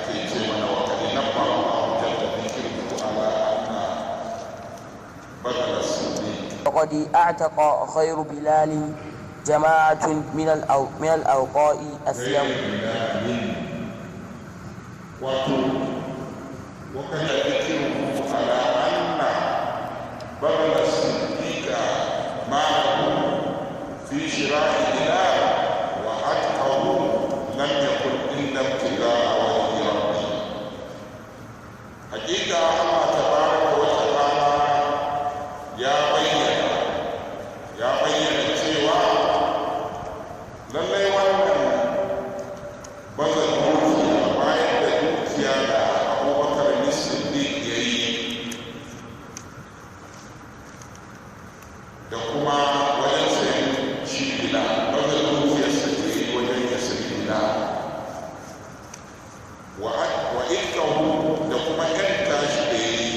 ake ce mana wa kadi nabba Allahu jalla dhikruhu ala anna badala sunni وقد اعتق خير بلال جماعة من الأوقاء الصيام. وقد ذكره على أن بذل الصديق معه في شراء بلال وعتقه لم يكن إلا ابتغاء وجه ربه. حقيقة الله تبارك وتعالى يا bayyana cewa lallai wannan bazan dukiya bayan da dukiya da Abubakar Siddiq ya yi da kuma wajen sayan shi Bilal, bazan dukiyarsa ke yi wajen ya sayi Bilal wa ikahu da kuma yan tashi da ya yi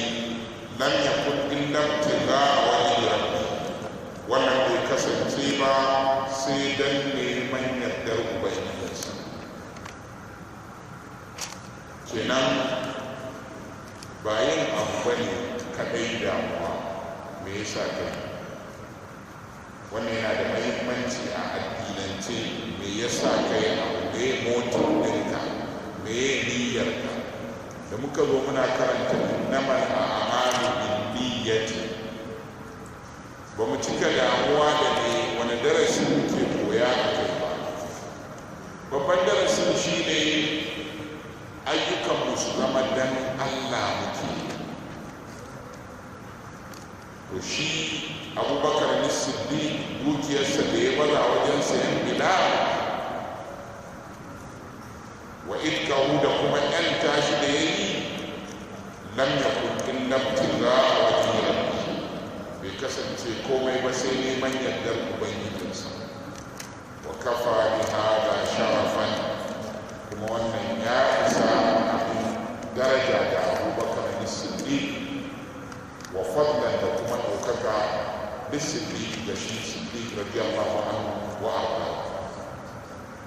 lam yakun illa ibtigha'a wajhi rabbi, wannan bai kasance ba sai dan neman yardar ubangijinsa. Kenan ba yin abu bane kadai damuwa me yasa kai, wannan yana da muhimmanci a addinance. Me yasa kai abu, me motar ɗinka, me niyyarka? Da muka zo muna karanta innamal a'malu binniyati, ba mu cika damuwa da ne wani darasi muke koya a kai ba. Babban darasin shi ne ayyukanmu su zama dan Allah muke. To shi Abubakar Siddiq dukiyarsa da ya baza wajen sayan Bilal wa idkahu da kuma yan tashi da ya yi lam yakun illa ibtigha'a wajhi rabbih, bai kasance komai ba sai neman yardar ubangijinsa. Wa kafa bi hada sharafan, kuma wannan ya isa abin daraja da Abubakar Siddiq wa fadlan da kuma ɗaukaka Siddiq da shi Siddiq radiyallahu anhu wa arda.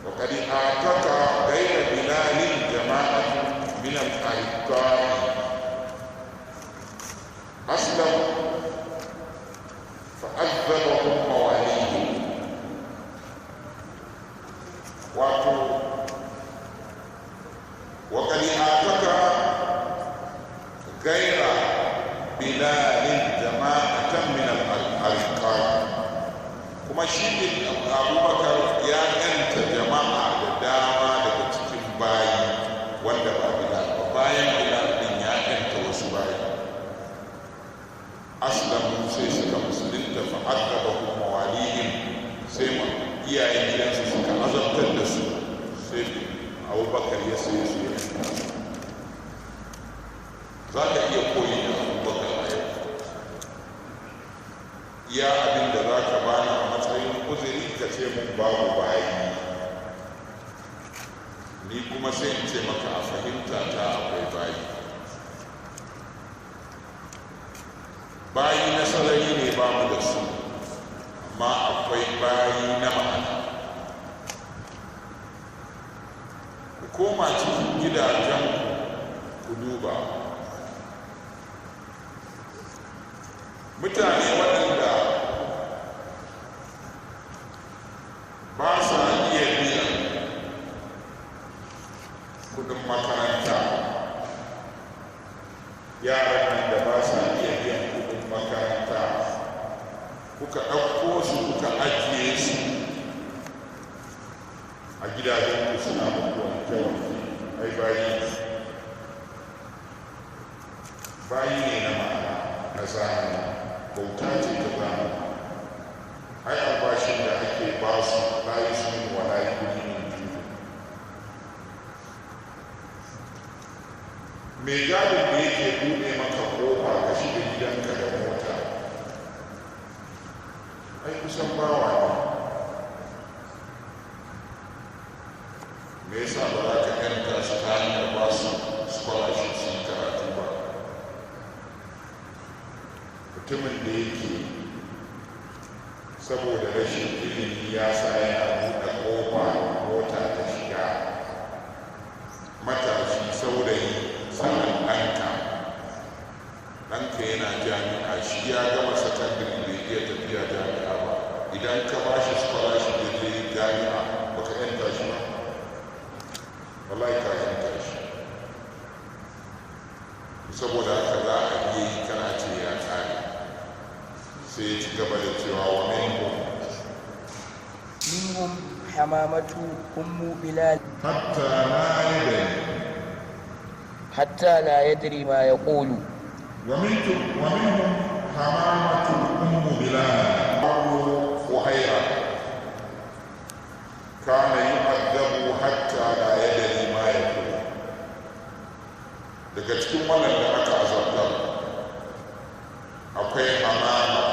wa qad ataka ghayra bilalin jama'atun min al-arqam aslam fa'adzabahum mawalihim. Wato wa qad ataka ghayra bilalin jama'atan min al-arqam, kuma shi Abubakar ya yanta jama'a da dama daga cikin bayi wanda ba Bilal ba. Bayan Bilal din ya yanta wasu bayi, aslamu sai suka musulunta, fa'adzabahum mawalihim, sai iyayen gidansu suka azabtar da su, sai Abubakar ya sai su ya yanta. Za ka iya koyi da Abubakar a yau. Iya abin da za ka bani a matsayin uzuri ka ce mun babu bayi, ni kuma sai in ce maka a fahimta ta akwai bayi. Bayi na sarari ne ba mu da su, amma akwai bayi na ma'ana. Ku koma cikin gidajen ku duba mutane waɗanda ba sa iya biyan kudin makaranta, yaran da ba sa iya biyan kudin makaranta, kuka ɗauko su kuka ajiye su a gidajen ku suna mutuwan kyau. Ai bayi ne na ma'ana, na zamani, bauta ce ta zamani. Ai albashin da ake ba su bayi su yin wala kudi ne juju. Mai gadin da yake buɗe maka kofa ka shiga gidanka da mota, ai kusan bawa ne. Me yasa ba za ka yanta su ta hanyar ba su scholarship su yi karatu ba? Mutumin da yake saboda rashin ilimi ya sa yana buɗe ƙofa mota ta shiga, matashi saboda saboda haka za a iya yi kana ce ya kare. sai ya ci gaba da cewa wa minhum حمامة أم بلال حتى لا حتى لا يدري يدري ما يقول. ومنهم حمامة أم بلال أبو فهيرة كان يؤدب حتى لا يدري ما يقول. daga cikin wannan da aka azabtar akwai hamama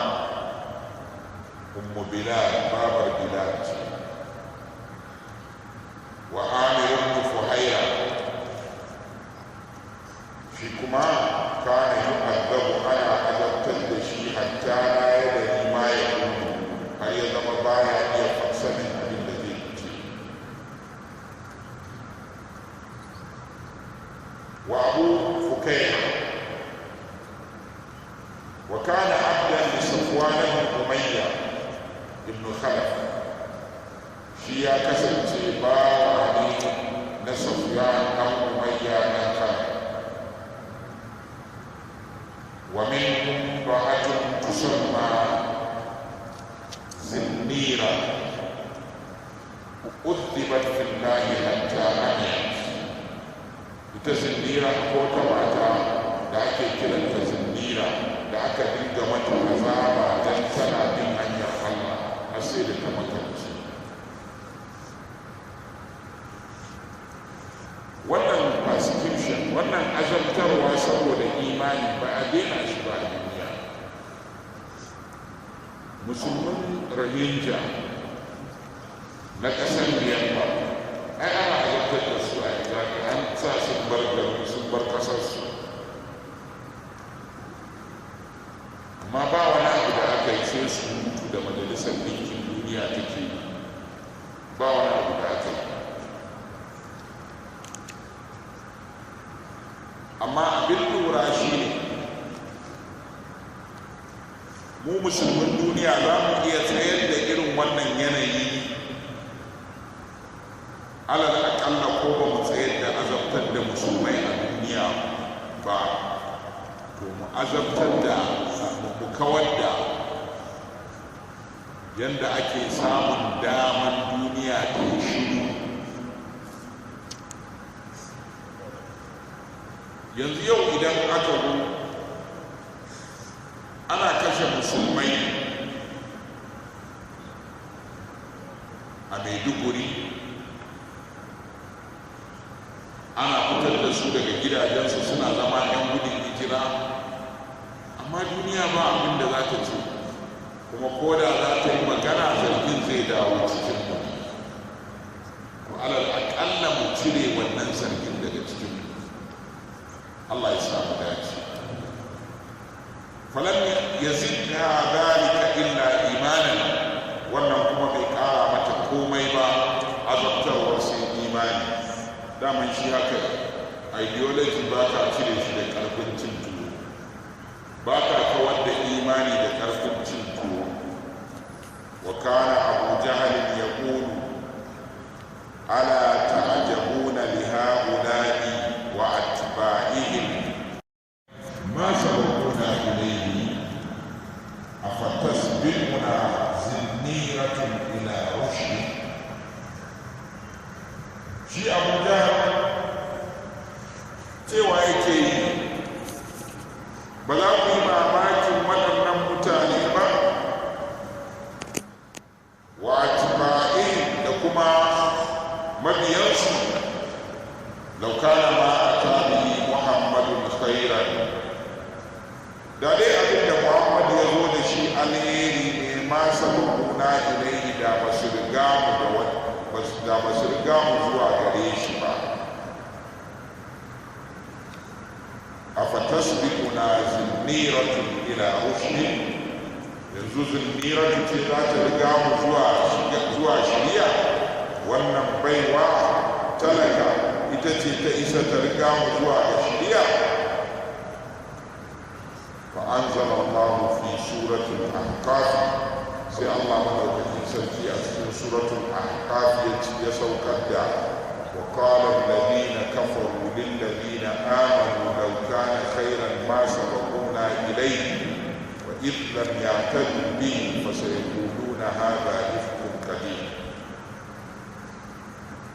ummu bilal babar bilal ce wa amir ibn fuhaira shi kuma kana yu'adhabu ana azabtar da shi hatta la yadri ma yaqulu har ya zama baya iya fasanin abin da zai ce. wa abu fukaira wa kana abdan li safwan ibn umayya ibn khalaf shi ya kasance bawa ne na safwan ibn umayya na khalaf. ومنهم امرأة تسمى زنيرة أذبت في الله حتى أميت. ita zinnira ko ta mata da ake kiranta zinnira da aka dinga mata azaba don tana bin hanyar Allah har sai da ta makanci. wannan persecution, wannan azabtarwa saboda imani ba a daina shi ba a duniya. musulmin rohingya na ƙasar myanmar ai ana azabtar da su a iraq, an sa sun bar garin, sun bar ƙasarsu, amma ba wani abu da aka yi sai su mutu da majalisar ɗinkin duniya take yi. ba wani abu da aka yi. amma abin lura shi ne mu musulmin duniya za mu iya tsayar da irin wannan yanayi, alal aƙalla ko ba mu tsayar da azabtar da musulmai a duniya ba, to mu azabtar da mu kawar da yadda ake samun daman duniya ta yi shiru. yanzu yau idan aka zo ana kashe musulmai a Maiduguri, ana fitar da su daga gidajensu suna zama 'yan gudun hijira, amma duniya ba abin da za ta ce, kuma ko da za ta yi magana zargin zai dawo cikin mu. alal aƙalla mu cire wannan zargin daga cikin mu. Allah ya samu dace. falam yazidha dhalika illa imanan, wannan kuma bai kara mata komai ba azabtarwar sai imani. daman shi haka ideology ba ka cire shi da karfin cin tuwo, ba ka kawar da imani da karfin cin tuwo. wa kana abu jahalin yaqulu ala ta'jabuna li ha'ula'i wa atba'ihim ma sabaquna ilayhi afatasbiquna zinniratun ila rushd. shi abu jahal cewa yake yi ba za ku yi mamakin waɗannan mutane ba, wa atba'ihim da kuma mabiyansu. law kana ma atani muhammadun khairan, da dai abin da muhammad ya zo da shi alheri ne, ma sabaquna ilayhi da ba su riga mu zuwa gare shi ba. afatasbiquna zinniratun ila rushdin, yanzu zinniratu ce za ta riga mu zuwa shiriya? wannan baiwa talaka ita ce ta isa ta riga mu zuwa ga shiriya? fa anzala Allahu fi suratul ahqaf, sai Allah madaukakin sarki a cikin suratul ahqaf ya saukar da wa qala alladhina kafaru للذين آمنوا لو كان خيرا ما سبقونا إليه وإذ لم يعتدوا به فسيقولون هذا إفك قديم.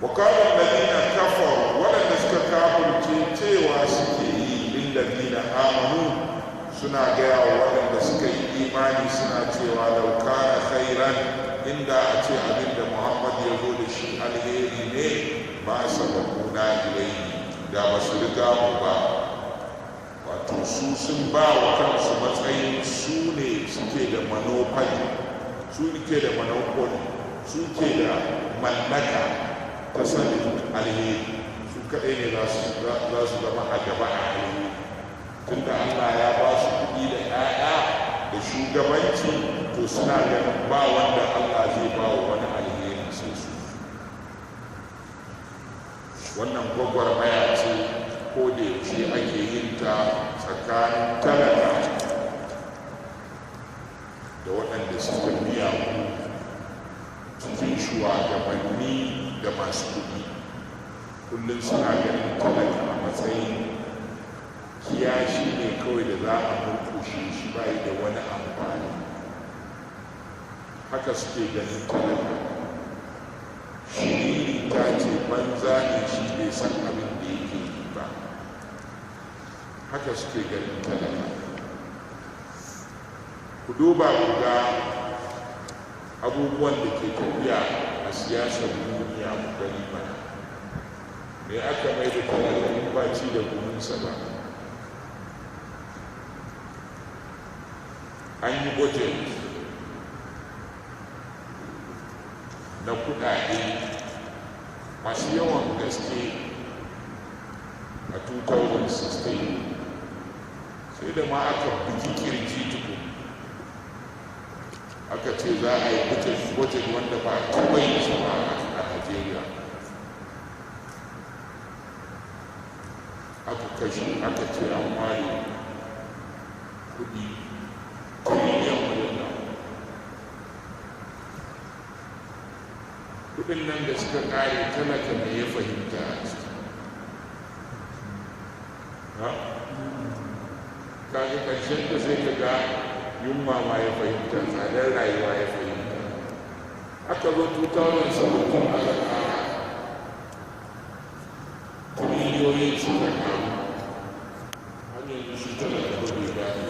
وقال الذين كفروا ولن استكابوا cewa suke yi lillazina amanu suna gaya wa waɗanda suka yi imani suna cewa lau kana khairan inda a ce abinda Muhammad ya zo da shi alheri ne ma sabaquna ilayhi da ba su riga mu ba. Wato su sun ba wa kansu matsayin su ne suke da monopoli, su ke da monopoli, su ke da mallaka ta sanin alheri, su kaɗai ne za su zama a gaba a alheri. Tunda Allah ya ba su kuɗi da 'ya'ya da shugabanci, to suna ganin ba wanda Allah zai ba wa wani alheri sai su. Wannan gwagwarmaya ce ko da yaushe ake yin ta tsakanin talaka da waɗanda suka biya cikin shugabanni da masu kuɗi. Kullum suna ganin talaka a matsayin kiyashi ne kawai da za a murkushe shi bai da wani amfani. Haka suke ganin talaka. Shiriri ta ce banza ne shi bai san abin da yake yi ba. Haka suke ganin talaka. Ku duba ku ga abubuwan da ke tafiya a siyasar duniya mu gani mana. Me aka mai da talaka in ba ci da guminsa ba? An yi budget na kudade masu yawan gaske a 2016, sai da ma aka buki kirji tukun aka ce za a yi budget wanda ba a taɓa yi shi ba a Najeriya. Aka kashe, aka ce an ware kudi tiriliyan wajen nan. Kudin nan da suka kare talaka me ya fahimta a ciki? Kaga ƙarshen da sai ka ga yunwa ma ya fahimta, tsadar rayuwa ya fahimta. Aka zo 2017 aka kara tiriliyoyin suka karu, har yanzu shi talaka ba bai gane.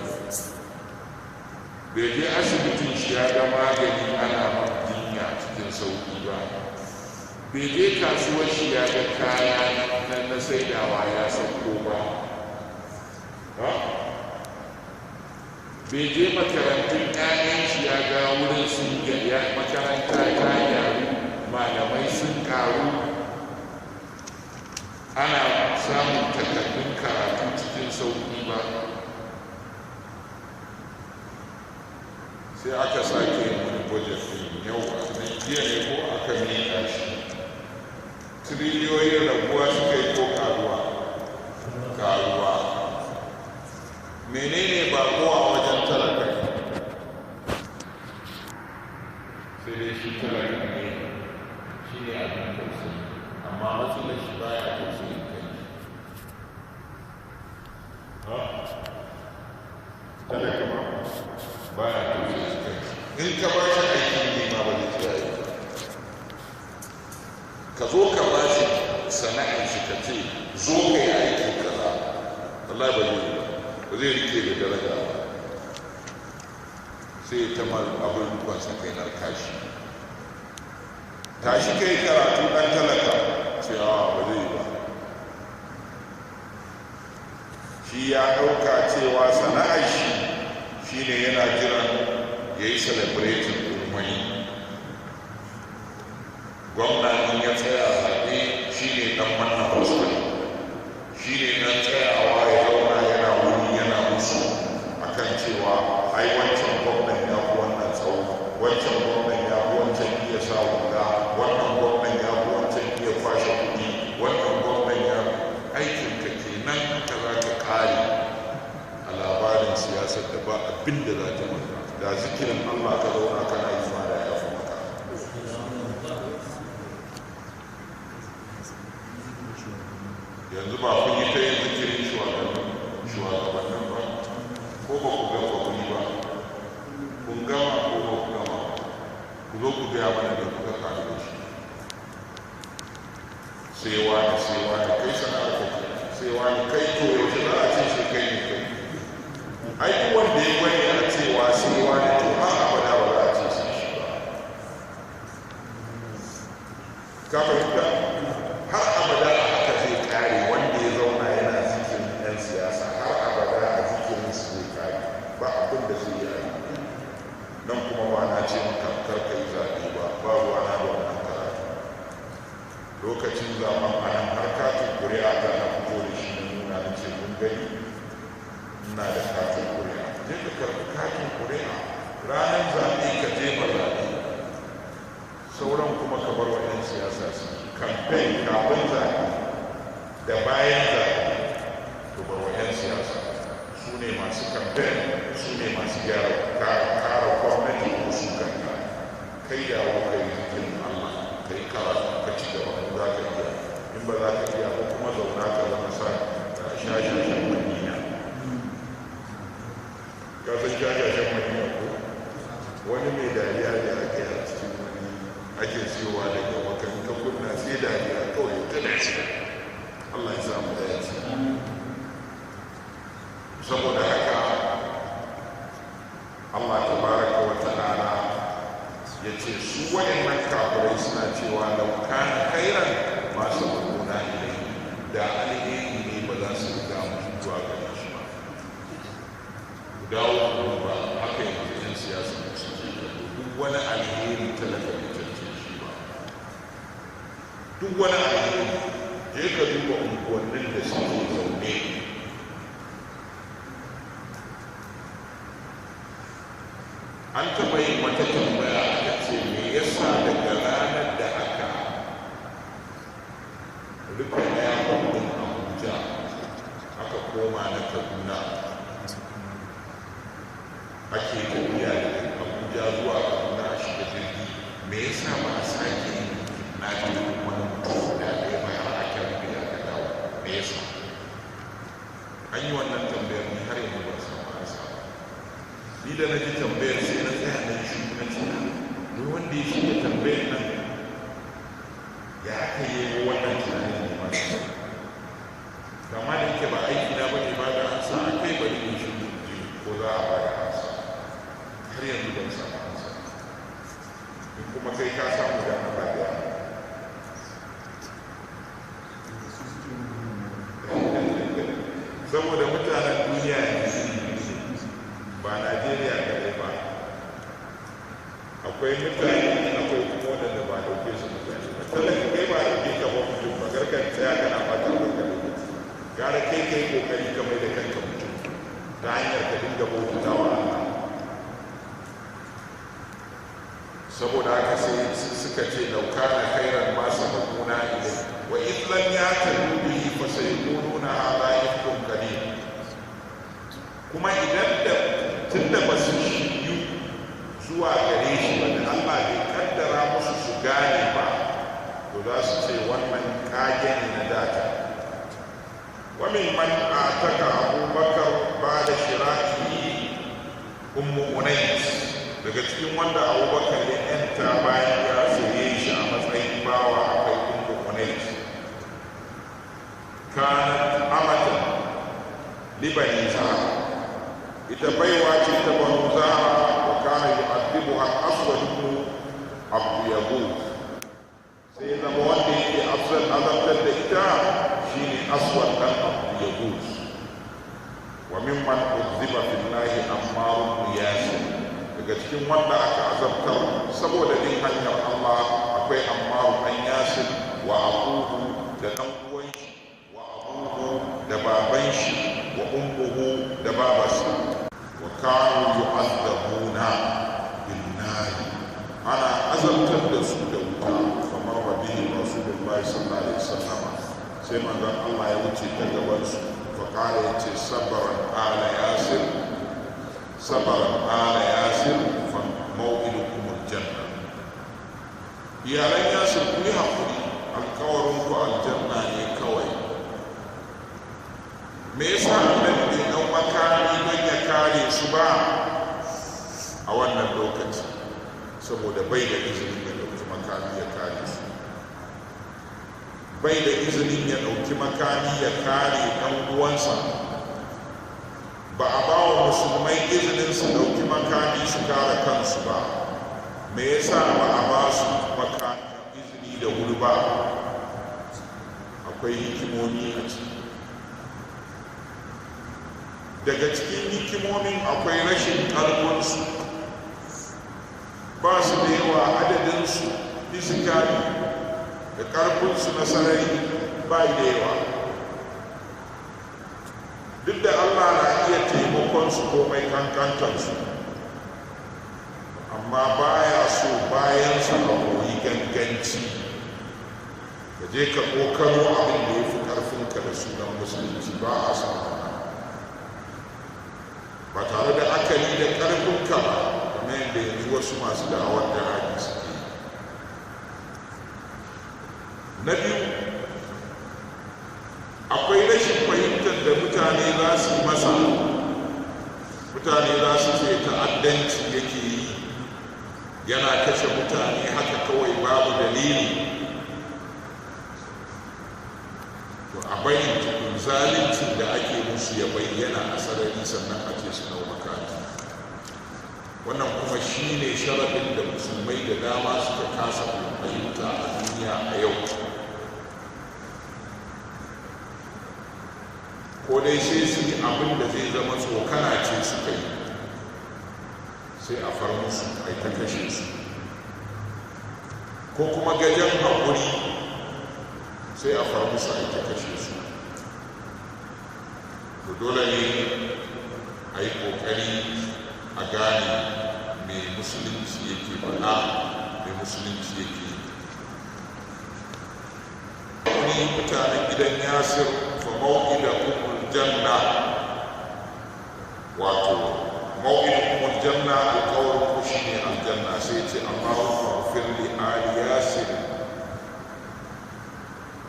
Bai je asibitin shi ya ga magani ana jinya cikin sauƙi ba. Bai je kasuwar shi ya ga kaya na saidawa ya sauko ba. Bai je makarantun 'ya'yan shi ya ga wurin sun makaranta ta gyaru, malamai sun karu, ana samun takardun karatu cikin sauƙi ba. Sai aka sake yin wani budget ɗin yau a jiya ne ko aka miƙa shi. Tiriliyoyin raguwa suka yi ko karuwa? Karuwa. Menene bako a wajen talaka? Sai dai shi talaka ne, shi ne abin tausayi, amma matsalar shi baya tausayin kai. Talaka ba baya tausayin kai. In ka ba shi aikin ne ma ba zai tsaya yi. Ka zo ka ba shi sana'ar shi ka ce zo ka yi aikin kaza, Allah ba zai yi ba zai rike da daraja ba. Sai ta mal abin rubansa kai narkashi. Tashi kai karatu ɗan talaka sai ba zai yi ba. Shi ya ɗauka cewa sana'ar shi ne yana jiran ya yi celebrating ɗin wani. Gwamna in ya tsaya zaɓe shi ne ɗan manna fuska, shi ne ɗan tsayawa ya zauna yana wuni yana musu akan cewa ai wancan gwamnan ya fi wannan tsawo, wancan gwamnan ya fi wancan iya sa wuga, wannan gwamnan ya fi wancan iya kwashe kuɗi, wannan gwamnan ya aikin ka kenan ka za ka kare a labarin siyasar da ba abin da za ta maka. Da zikirin Allah ka zauna kana yi ma da ya fi maka. yanzu ba kun yi ta yin zikirin shugabannin ba ko ba ku gama ku yi ba kun gama ko ba ku gama ku zo ku gaya mana da kuka karu da shi sai wani kai sana'ar ka ke sai wani kai to yaushe za a ce shi kai ne kai ai duk wanda ya gwani a cewa sai wani to har abada ba za a ce shi ba ka fahimta har abada a haka zai kare wanda ya zauna yana zikirin yan siyasa har abada a zikirin su zai kare ba abin da zai yi nan kuma ba na ce maka karka yi zaɓe ba ba ruwa na da wannan karatu lokacin zaman a nan har katin ƙuri'a ta na fito da shi na nuna na ce mun gani ina da katin ƙuri'a je ka karɓi katin ƙuri'a ranar zaɓe ka jefa zaɓe sauran kuma ka bar wa 'yan siyasa su kamfen kafin zaɓe da bayan zaɓe to bar wa 'yan siyasa su ne masu kamfen su ne masu kara gwamnati ko su kanta kai da wa kai zikin Allah kai karatu ka ci gaba ko za ka iya in ba za ka iya ko kuma zauna ka zama sa shashashen madina ka san shashashen madina ko wani mai dariya da ake a cikin wani ake siyowa daga makaranta kunna sai dariya kawai ta dace Allah ya samu da ya ce saboda haka Allah tabaraka wa ta'ala ya ce su waɗannan kafirai suna cewa lau kana khairan ma sabaquna ilayhi da alheri ne ba za su riga mu zuwa gare shi ba ku dawo ba haka yanzu yan siyasa da suke duk wani alheri talaka bai cancance shi ba duk wani alheri je ka duba unguwannin da suke zaune an taɓa yin wata tambaya aka ce me yasa daga ranar da aka rufe airport Abuja aka koma na Kaduna ake tafiya daga Abuja zuwa Kaduna a shiga jirgi me yasa ba a sake yin na jirgin wani mutum da ya bayar ake rufe aka dawo me yasa an yi wannan tambayar ni har yanzu ban samu ansa ba ni da na ji tambayar sai na tsaya na shi na ce duk wanda ya shiga tambayar nan ya aka yi wannan tunanin ne ma kama da yake ba aiki na bane ba da ansa a kai bari ne shi ji ko za a ba da ansa har yanzu ban samu ansa in kuma kai ka samu da na ba da saboda mutanen duniya yanzu ba Najeriya kadai ba akwai mutane akwai kuma wadanda ba dauke su mutane ba talaka kai ba dauke ka ba mutum ba garkar tsaya kana fata barka da gara kai kokari ka mai da kanka mutum ta hanyar ka dinga bautawa Allah saboda haka sai suka ce dauka na khairan ma sabaquna ilai wa idlan ya tadu bihi fa sayquluna hadha ifkum qadim kuma idan da tunda ba su shiryu zuwa gare shi ba da Allah bai kaddara musu su gane ba to za su ce wannan kage ne na data wa min man ataka Abubakar ba da shiraki ummu unais daga cikin wanda Abubakar ya yanta bayan ya saye shi a matsayin bawa akwai ummu unais kanat amatan libani zahra ita baiwa ce ta banu zahra wa kana yu'adhibuha aswad ibn abd yagud sai zama wanda yake azabtar da ita shine aswad dan abd yagud wa mimman udhiba billahi ammar ibn yasir daga cikin wanda aka azabtar saboda din hanyar Allah akwai ammar ibn yasir wa abuhu da dan uwan shi wa abuhu da baban shi wa ummuhu da babarsa wa kanu yu'adzabuna bin nar ana azabtar da su da wuta kamar rabihi rasulullahi sallallahu alaihi wasallam sai manzon Allah ya wuce ta gaban su fa kare yace sabran ala yasir fa maw'idukum aljanna iyalan yasir ku yi hakuri alkawarin ku aljanna ne kawai me yasa annabi bai dau makami don ya kare su ba a wannan lokaci? Saboda bai da izinin ya dauki makami ya kare su, bai da izinin ya dauki makami ya kare ɗan uwansa. Ba a ba wa musulmai izinin su dauki makami su kare kansu ba. Me yasa ba a ba su makami izini da wuri ba? Akwai hikimomi a ciki. Daga cikin hikimomin akwai rashin ƙarfinsu, ba su da yawa, adadinsu fisikali da ƙarfinsu na sarari ba da yawa. Duk da Allah na iya taimakonsu ko mai kankantarsu, amma baya so bayan su a koyi ganganci ka je ka ƙoƙaro abin da ya fi ƙarfinka da sunan musulunci. Ba a son ba tare da akali da ƙarfinka ba, kamar yadda yanzu wasu masu da'awar da haƙi suke. Na biyu, akwai rashin fahimtar da mutane za su yi masa. Mutane za su ce ta'addanci yake yi, yana kashe mutane haka kawai babu dalili. To a bayyana tukun zalincin da ake musu ya bayyana a sarari, sannan a ce su dau makami. Wannan kuma shi ne sharaɗin da musulmai da dama suka kasa fahimta a duniya a yau. Ko dai sai su yi abin da zai zama tsokana ce suka yi, sai a far musu a ta kashe su, ko kuma gajen haƙuri sai a far musu a ta kashe su. To dole ne a yi ƙoƙari a gane me musulunci yake faɗa, me musulunci yake yi. Wani mutanen gidan Yasir fa mau'idakumul janna, wato mau'idakumul janna, alƙawarin ku shine aljanna. Sai ce Allahumma ighfir li ali Yasir,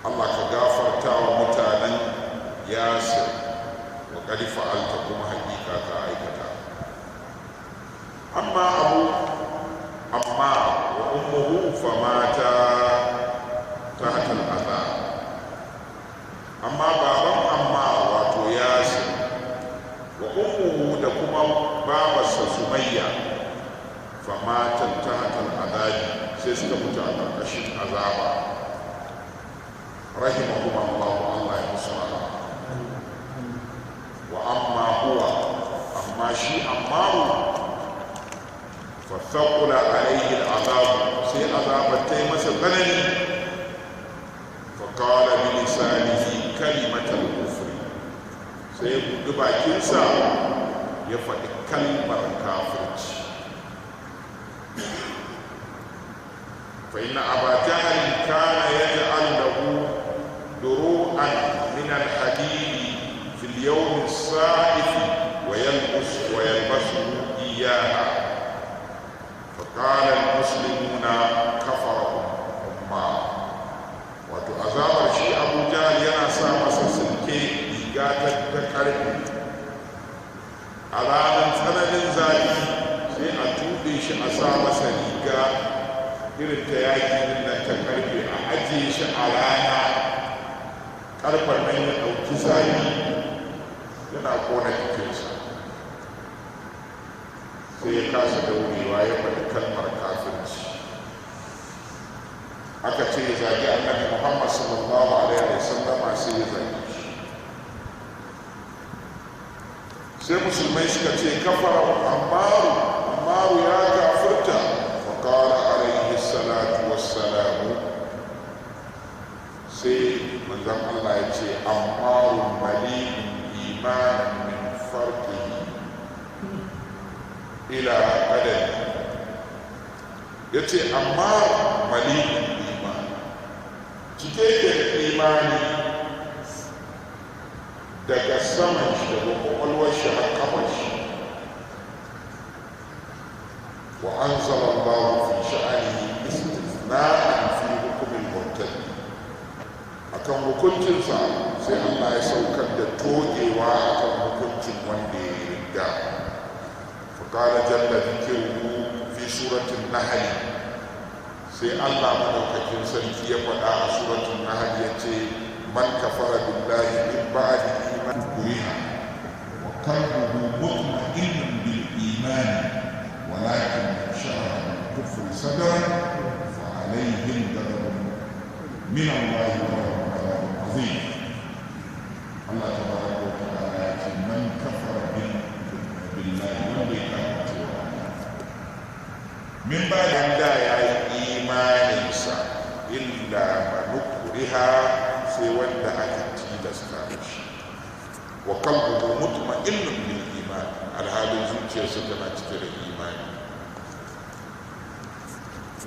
Allah ka gafarta wa mutanen Yasir, wa qad fa'alta, kuma hakika ka aikata. Amma wa ummuhu famata tahta al-adha. Amma baban amma wato Yasir, wa ummuhu da kuma babarsa Sumayya, famata tahta al-adha, sai suka mutu a ƙarƙashin azaba. Rahimahum Allah ya musu rahama. Wa amma huwa, amma shi Ammaru, فثقل عليه العذاب، سي عذاب تيمس الغنم، فقال بلسانه كلمة الكفر، سي بدبا كنسا يفعل كلمة الكافر. فإن أبا جهل كان يجعل له دروعا من الحديد في اليوم الصائف ويلبسه إياها، فقال المسلمون كفر أمة. wato azabar shi Abu Jahl yana sa masa silke riga ta karfi a ranar tsananin zafi, sai a tuɓe shi a sa masa riga irin ta yaƙi nan ta karfe, a ajiye shi a rana, karfen nan ya ɗauki zafi yana kona jikinsa. Sai ya kasa daurewa ya faɗi kalmar kafirci. Aka ce ya zagi annabi Muhammad sallallahu alaihi wa sallama, sai ya zagi shi. Sai musulmai suka ce kafara Ammaru ya kafirta. Fa qala alaihi salatu wassalamu, sai manzon Allah ya ce Ammaru mali'un imanan min farqihi ila adad. Ya ce amma mali'un iman, cike da imani daga saman shi da kwakwalwar shi har kafar shi. Wa anzala Allahu fi sha'anihi istithna'an fi hukm al-murtad. A akan hukuncinsa sai Allah ya saukar da togewa akan hukuncin wanda ya yi ridda. Fakala jalla zikiruhu fi suratul nahl, sai Allah madaukakin sarki ya faɗa a suratul nahl ya ce man kafara billahi min ba'di iman kuriha wa qalbuhu mutma'innun bil iman walakin sharaha bil kufri sadran fa alayhim ghadabun min Allah wa adhabun azim. Allah tabaraka wa ta'ala ya ce man kafara billahi wanda ya kafirce wa Allah min ba'di da ya yi imaninsa illa man ukriha, sai wanda aka tilasta shi. Wa qalbuhu mutma'innun bil iman, alhalin zuciyarsa tana cike da imani.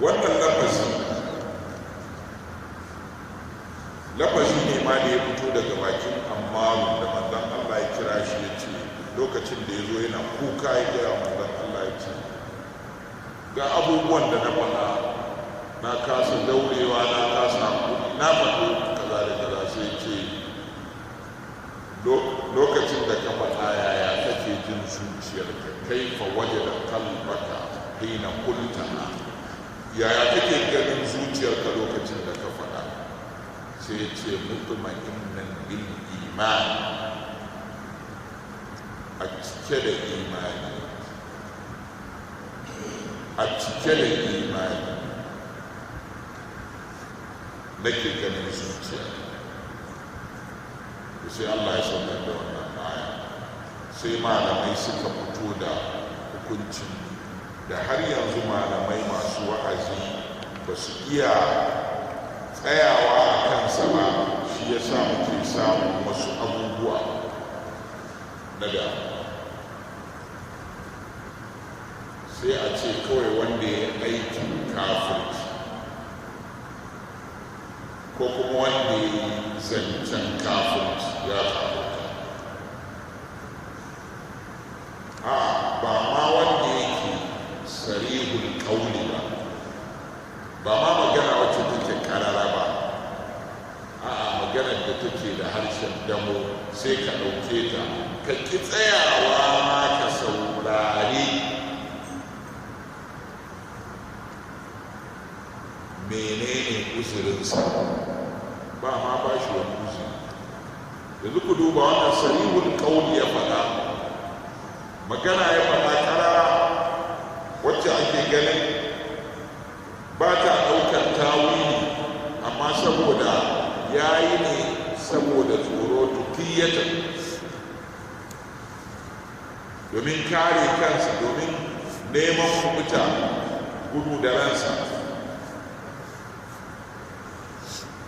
Wannan lafazi ne ma da ya fito daga bakin Ammaru da manzon Allah ya kira shi ya ce lokacin da ya zo yana kuka ya gaya manzon Allah ya ce ga abubuwan da na faɗa na kasa daurewa, na kasa hakuri, na faɗo kaza da kaza, sai ce lokacin da ka faɗa yaya kake jin zuciyarka, kaifa wajada qalbaka hina qultaha, yaya kake ganin zuciyarka lokacin da ka faɗa? sai ce mutma'innan bil iman, a cike da imani, a cike da imani nake ganin zuciya. Sai Allah ya saukar da wannan aya, sai malamai suka fito da hukuncin da har yanzu malamai masu wa'azi ba su iya tsayawa a kansa ba, shi ya sa muke samun wasu abubuwa na damuwa. Sai a ce kawai wanda ya aikin kafirci ko kuma wanda ya yi zancen kafirci ya kafirta. Ba ma wanda yake sarihul kauli ba ma magana wacce take karara ba, maganar da take da harshen damo sai ka ɗauke ta, ka ki tsayawa ma ka saurari menene uzurinsa, ba ma ba shi wani uzuri. Yanzu ku duba wannan sarihul kauli ya faɗa, magana ya faɗa karara wacce ake ganin ba ta ɗaukar tawili, amma saboda ya yi ne saboda tsoro tukiyata, domin kare kansa, domin neman kubuta, gudu da ransa.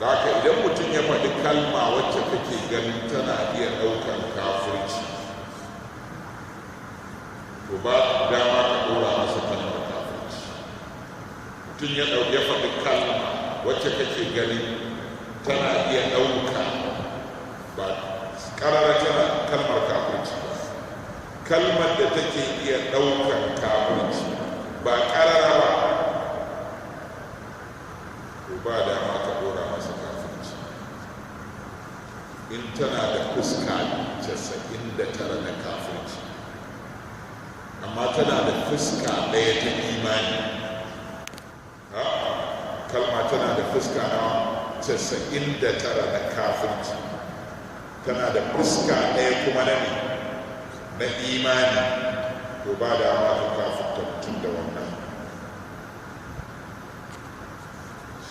Da haka idan mutum ya faɗi kalma wacce kake ganin tana iya ɗaukar kafirci, to ba dama ka ɗora masa kalmar kafirci. Mutum ya faɗi kalma wacce kake ganin tana iya ɗauka, ba ƙarara tana kalmar kafirci ba, kalmar da take iya ɗaukar kafirci ba ƙarara ba, to ba dama ka ɗora masa kafirci. In tana da fuska 99 na kafirci, amma tana da fuska ɗaya ta imani. Kalma tana da fuska na 99 na kafirci, tana da fuska ɗaya kuma na imani, to ba da ma ka kafirta mutum da wannan.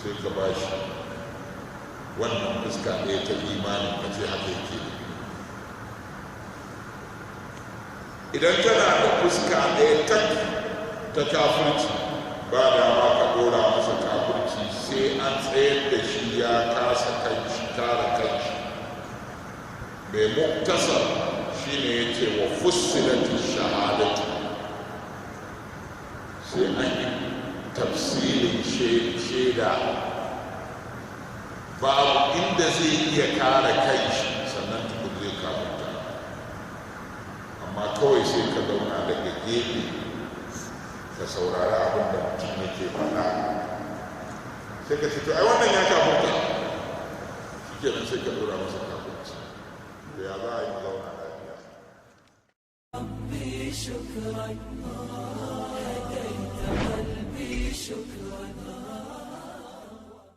Sai ka ba shi wannan fuska ɗaya ta imani ka ce haka yake. Idan tana da fuska ɗaya ta kafirci, ba da ma ka ɗora masa kafirci sai an tsayar da shi ya kasa kanshi, tara kanshi. Mai muktasar shi ne ya ce wa fussilati shahadatu, sai an yi tafsirin shaida, babu inda zai iya kare kanshi sannan tukun zai kafirta. Amma kawai sai ka zauna daga gefe ka saurari abin da mutum yake faɗa, sai ka ce to ai wannan ya kafirta, shi ke شكرا هديت قلبي شكرا